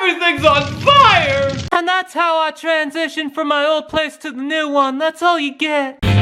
Everything's on fire! And that's how I transitioned from my old place to the new one. That's all you get. Get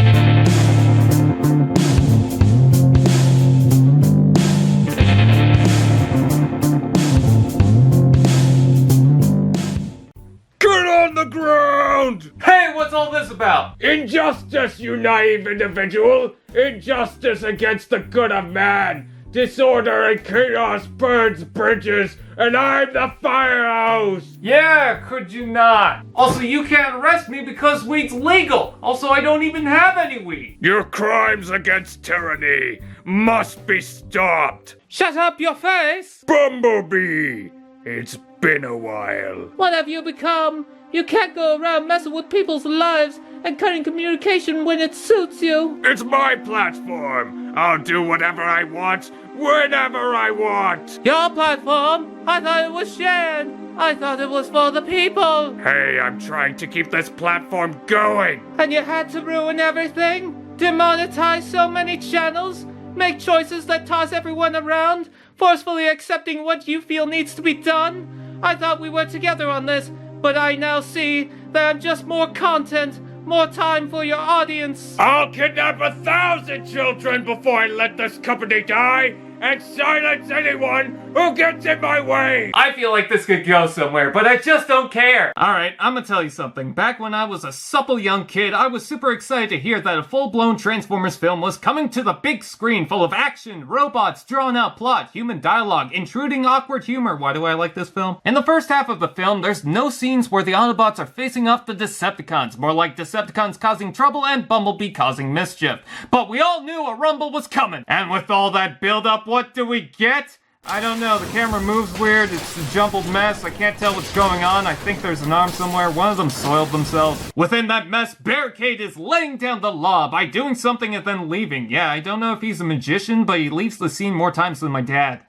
on the ground! Hey, what's all this about? Injustice, you naive individual! Injustice against the good of man! Disorder and chaos burns bridges, and I'm the firehouse! Yeah, could you not? Also, you can't arrest me because weed's legal. Also, I don't even have any weed. Your crimes against tyranny must be stopped! Shut up your face! Bumblebee! It's been a while. What have you become? You can't go around messing with people's lives and cutting communication when it suits you. It's my platform. I'll do whatever I want, whenever I want. Your platform? I thought it was shared. I thought it was for the people. Hey, I'm trying to keep this platform going. And you had to ruin everything? Demonetize so many channels? Make choices that toss everyone around? Forcefully accepting what you feel needs to be done? I thought we were together on this, but I now see that I'm just more content, more time for your audience. I'll kidnap 1,000 children before I let this company die, and silence anyone who gets in my way! I feel like this could go somewhere, but I just don't care. Alright, I'm gonna tell you something. Back when I was a supple young kid, I was super excited to hear that a full-blown Transformers film was coming to the big screen full of action, robots, drawn-out plot, human dialogue, intruding awkward humor. Why do I like this film? In the first half of the film, there's no scenes where the Autobots are facing off the Decepticons, more like Decepticons causing trouble and Bumblebee causing mischief. But we all knew a rumble was coming, and with all that build-up, what do we get? I don't know, the camera moves weird, it's a jumbled mess, I can't tell what's going on, I think there's an arm somewhere, one of them soiled themselves. Within that mess, Barricade is laying down the law by doing something and then leaving. Yeah, I don't know if he's a magician, but he leaves the scene more times than my dad.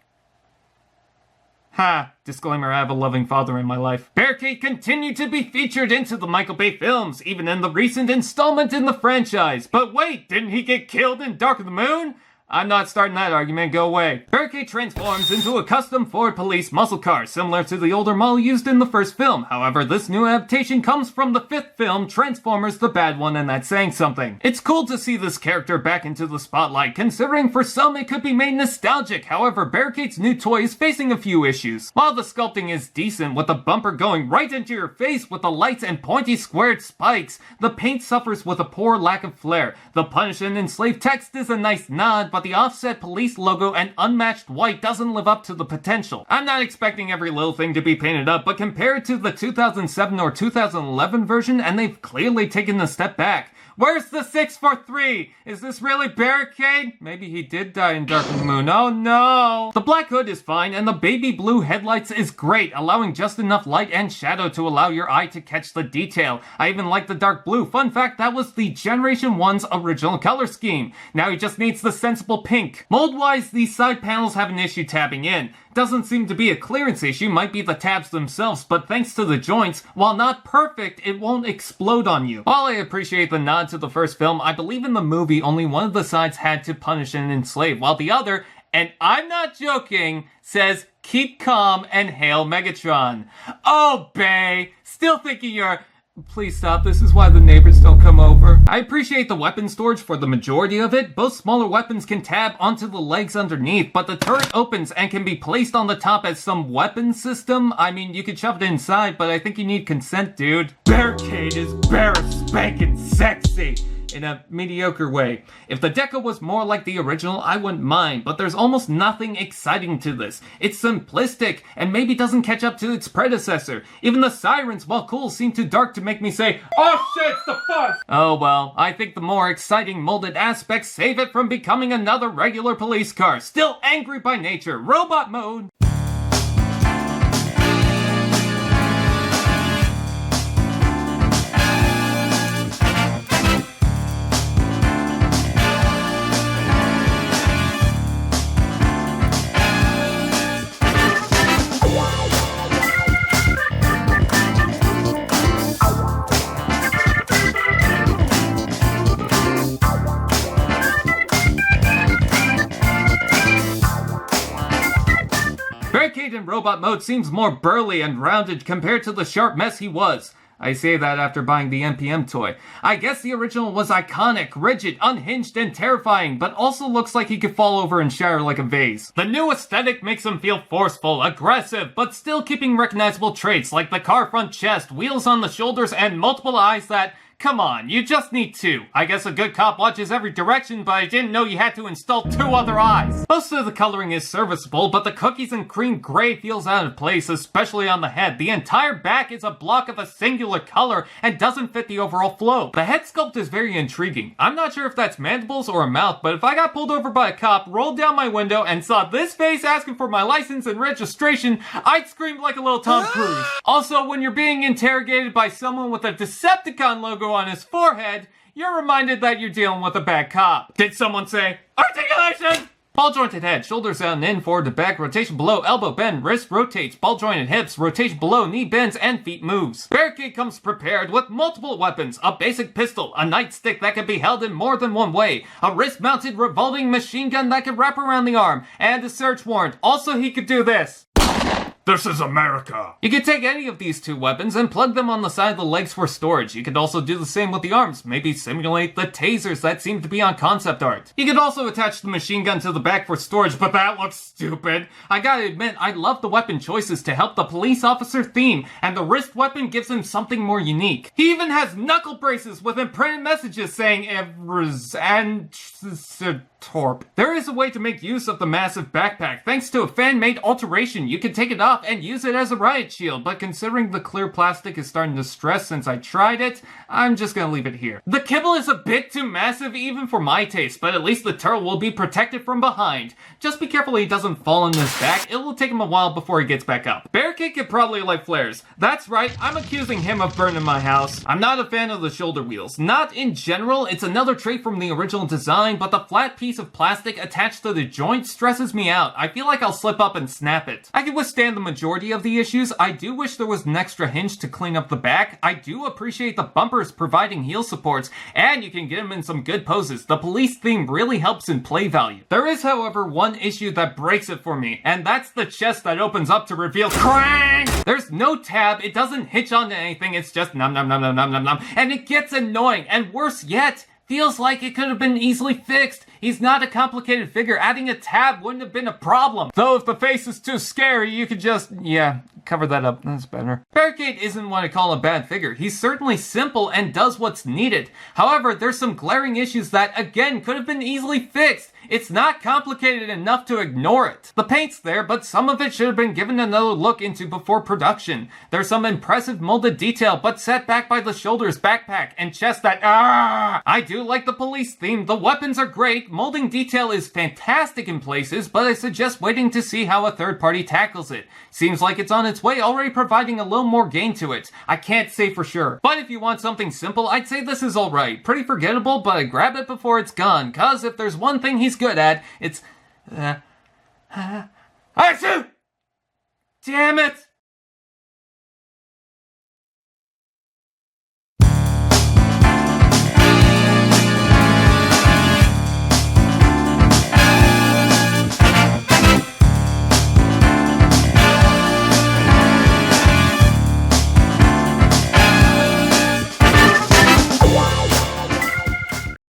Ha, disclaimer, I have a loving father in my life. Barricade continued to be featured into the Michael Bay films, even in the recent installment in the franchise. But wait, didn't he get killed in Dark of the Moon? I'm not starting that argument, go away. Barricade transforms into a custom Ford police muscle car, similar to the older model used in the first film. However, this new adaptation comes from the fifth film, Transformers the Bad One, and that's saying something. It's cool to see this character back into the spotlight, considering for some it could be made nostalgic. However, Barricade's new toy is facing a few issues. While the sculpting is decent, with the bumper going right into your face with the lights and pointy squared spikes, the paint suffers with a poor lack of flair. The Punish and Enslave text is a nice nod, but the offset police logo and unmatched white doesn't live up to the potential. I'm not expecting every little thing to be painted up, but compared to the 2007 or 2011 version, and they've clearly taken a step back. Where's the 643? Is this really Barricade? Maybe he did die in Dark of the Moon. Oh no! The black hood is fine, and the baby blue headlights is great, allowing just enough light and shadow to allow your eye to catch the detail. I even like the dark blue. Fun fact, that was the Generation 1's original color scheme. Now he just needs the sensible pink. Mold-wise, these side panels have an issue tabbing in. Doesn't seem to be a clearance issue, might be the tabs themselves, but thanks to the joints, while not perfect, it won't explode on you. While I appreciate the nod to the first film, I believe in the movie only one of the sides had to punish and enslave, while the other, and I'm not joking, says keep calm and hail Megatron. Oh, Bay, still thinking you're... Please stop, this is why the neighbors don't come over. I appreciate the weapon storage for the majority of it. Both smaller weapons can tab onto the legs underneath, but the turret opens and can be placed on the top as some weapon system. I mean, you could shove it inside, but I think you need consent, dude. Barricade is bare spankin' sexy. In a mediocre way. If the deco was more like the original, I wouldn't mind, but there's almost nothing exciting to this. It's simplistic, and maybe doesn't catch up to its predecessor. Even the sirens, while cool, seem too dark to make me say, oh shit, it's the fuzz! Oh well, I think the more exciting molded aspects save it from becoming another regular police car. Still angry by nature. Robot mode! Barricade in robot mode seems more burly and rounded compared to the sharp mess he was. I say that after buying the NPM toy. I guess the original was iconic, rigid, unhinged, and terrifying, but also looks like he could fall over and shatter like a vase. The new aesthetic makes him feel forceful, aggressive, but still keeping recognizable traits like the car front chest, wheels on the shoulders, and multiple eyes that... Come on, you just need 2. I guess a good cop watches every direction, but I didn't know you had to install 2 other eyes. Most of the coloring is serviceable, but the cookies and cream gray feels out of place, especially on the head. The entire back is a block of a singular color and doesn't fit the overall flow. The head sculpt is very intriguing. I'm not sure if that's mandibles or a mouth, but if I got pulled over by a cop, rolled down my window, and saw this face asking for my license and registration, I'd scream like a little Tom Cruise. Also, when you're being interrogated by someone with a Decepticon logo on his forehead, you're reminded that you're dealing with a bad cop. Did someone say, articulation? Ball jointed head, shoulders out and in, forward to back, rotation below, elbow bend, wrist rotates, ball jointed hips, rotation below, knee bends, and feet moves. Barricade comes prepared with multiple weapons, a basic pistol, a nightstick that can be held in more than one way, a wrist-mounted revolving machine gun that can wrap around the arm, and a search warrant. Also, he could do this. This is America. You could take any of these 2 weapons and plug them on the side of the legs for storage. You could also do the same with the arms, maybe simulate the tasers that seem to be on concept art. You could also attach the machine gun to the back for storage, but that looks stupid. I gotta admit, I love the weapon choices to help the police officer theme, and the wrist weapon gives him something more unique. He even has knuckle braces with imprinted messages saying Evers and Torp. There is a way to make use of the massive backpack. Thanks to a fan-made alteration, you can take it off and use it as a riot shield, but considering the clear plastic is starting to stress since I tried it, I'm just gonna leave it here. The kibble is a bit too massive even for my taste, but at least the turtle will be protected from behind. Just be careful he doesn't fall on his back. It will take him a while before he gets back up. Barricade could probably light flares. That's right, I'm accusing him of burning my house. I'm not a fan of the shoulder wheels. Not in general, it's another trait from the original design, but the flat piece of plastic attached to the joint stresses me out. I feel like I'll slip up and snap it. I can withstand the majority of the issues. I do wish there was an extra hinge to clean up the back. I do appreciate the bumpers providing heel supports, and you can get them in some good poses. The police theme really helps in play value. There is, however, one issue that breaks it for me, and that's the chest that opens up to reveal CRANG! There's no tab, it doesn't hitch onto anything, it's just nom nom nom nom nom nom nom, and it gets annoying, and worse yet, feels like it could have been easily fixed. He's not a complicated figure. Adding a tab wouldn't have been a problem. Though if the face is too scary, you could just, cover that up. That's better. Barricade isn't what I call a bad figure. He's certainly simple and does what's needed. However, there's some glaring issues that, again, could have been easily fixed. It's not complicated enough to ignore it. The paint's there, but some of it should have been given another look into before production. There's some impressive molded detail, but set back by the shoulders, backpack, and chest that I do like the police theme. The weapons are great. Molding detail is fantastic in places, but I suggest waiting to see how a third party tackles it. Seems like it's on its way, already providing a little more gain to it. I can't say for sure. But if you want something simple, I'd say this is alright. Pretty forgettable, but I grab it before it's gone, cause if there's one thing he's good at, it's... I shoot! Damn it!